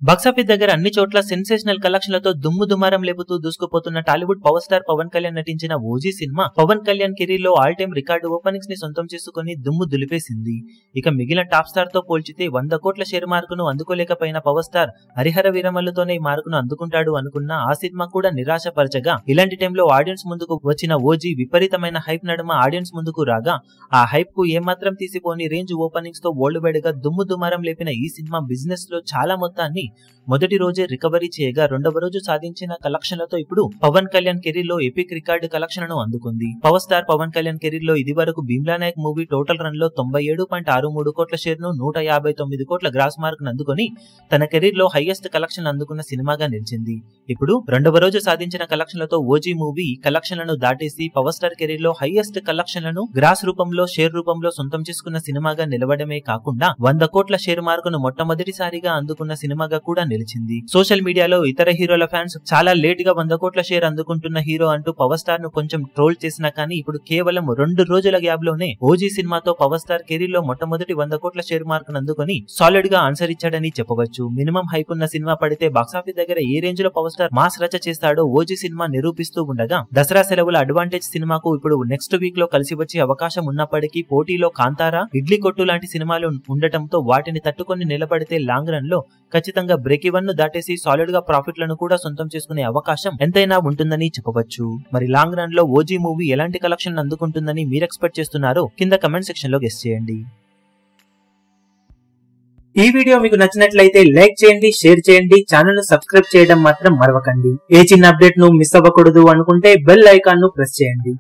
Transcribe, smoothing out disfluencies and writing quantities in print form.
Box office దగ్గర అన్ని చోట్ల సెన్సేషనల్ కలెక్షన్లతో దుమ్ము దుమారం లేపుతూ దూసుకుపోతున్న టాలీవుడ్ పవర్ స్టార్ పవన్ కళ్యాణ్ నటించిన ఓజీ సినిమా పవన్ కళ్యాణ్ కెరీర్ లో ఆల్ టైమ్ రికార్డు ఓపెనింగ్స్ ని సొంతం చేసుకుని దుమ్ము దులిపేసింది. ఇక మిగిలిన టాప్ స్టార్ తో పోల్చితే 100 కోట్ల షేర్ మార్కును అందుకోలేకపోయిన పవర్ స్టార్ హరిహర వీరమల్లుతోనే ఈ మార్కును అందుకుంటాడు అనుకున్న ఆ సినిమా కూడా నిరాశపరచగా, ఇలాంటి టైంలో ఆడియన్స్ ముందుకు వచ్చిన ఓజీ విపరీతమైన హైప్ నడుమ ఆడియన్స్ ముందుకు రాగా, ఆ హైప్ కు ఏమాత్రం తీసిపోని రేంజ్ ఓపెనింగ్స్ తో వరల్డ్ వైడ్ గా దుమ్ము దుమారం లేపిన ఈ సినిమా బిజినెస్ లో చాలా మొత్తాన్ని మొదటి రోజే రికవరీ చేయగా, రెండవ రోజు సాధించిన కలెక్షన్లతో ఇప్పుడు పవన్ కళ్యాణ్ కెరీర్ లో ఎపిక్ రికార్డు కలెక్షన్లను అందుకుంది. Power star Pawan Kalyan career లో ఇది వరకు Bheemla Nayak movie total run లో 97.63 కోట్ల షేర్ ను 159 కోట్ల గ్రాస్ మార్క్ ను అందుకుని తన కెరీర్ లో హైయెస్ట్ కలెక్షన్ అందుకున్న సినిమాగా నిలిచింది. ఇప్పుడు రెండవ రోజు సాధించిన కలెక్షన్లతో ఓజీ మూవీ కలెక్షన్లను దాటేసి పవర్ స్టార్ కెరీర్ లో హైయెస్ట్ కలెక్షన్లను గ్రాస్ రూపంలో షేర్ రూపంలో సొంతం చేసుకున్న సినిమాగా నిలవడమే కాకుండా 100 కోట్ల షేర్ మార్కును మొట్టమొదటిసారిగా అందుకున్న సినిమాగా కూడా నిలిచింది. సోషల్ మీడియాలో ఇతర హీరోల ఫ్యాన్స్ చాలా లేట్ గా 100 కోట్ల షేర్ అందుకుంటున్న హీరో అంటూ పవర్ స్టార్ ను కొంచెం ట్రోల్ చేసినా కానీ, ఇప్పుడు కేవలం 2 రోజుల గ్యాప్ లోనే ఓజీ సినిమాతో పవర్ స్టార్ కెరీర్ లో మొట్టమొదటి 100 కోట్ల షేర్ మార్క్ అందుకుని సాలిడ్ గా ఆన్సర్ ఇచ్చాడని చెప్పవచ్చు. మినిమం హైప్ ఉన్న సినిమా పడితే బాక్సాఫీస్ దగ్గర ఏ రేంజ్ లో పవర్ స్టార్ మాస్ రచ చేస్తాడో ఓజీ సినిమా నిరూపిస్తూ ఉండగా, దసరా సెలవుల అడ్వాంటేజ్ సినిమాకు ఇప్పుడు నెక్స్ట్ వీక్ లో కలిసి వచ్చే అవకాశం ఉన్నప్పటికీ పోటీలో కాంతారా, ఇడ్లీ కొట్టు లాంటి సినిమాలు ఉండటంతో వాటిని తట్టుకొని నిలబడితే లాంగ్ రన్ లో ఖచ్చితంగా బ్రేక్ ఈవెన్ ను దాటేసి సాలిడ్ గా ప్రాఫిట్లను కూడా సొంతం చేసుకునే అవకాశం ఎంతైనా ఉంటుందని చెప్పవచ్చు. మరి లాంగ్ రన్ లో ఓజీ మూవీ ఎలాంటి కలెక్షన్ అందుకుంటుందని మీరు ఎక్స్పెక్ట్ చేస్తున్నారో కింద కమెంట్ సెక్షన్ లో గెస్ చేయండి. ఈ వీడియో మీకు నచ్చినట్లయితే లైక్ చేయండి, షేర్ చేయండి, ఛానల్ ను సబ్స్క్రైబ్ చేయడం మాత్రం మరవకండి. ఏ చిన్న అప్డేట్ ను మిస్ అవ్వకూడదు అనుకుంటే బెల్ ఐకాన్ ను ప్రెస్ చేయండి.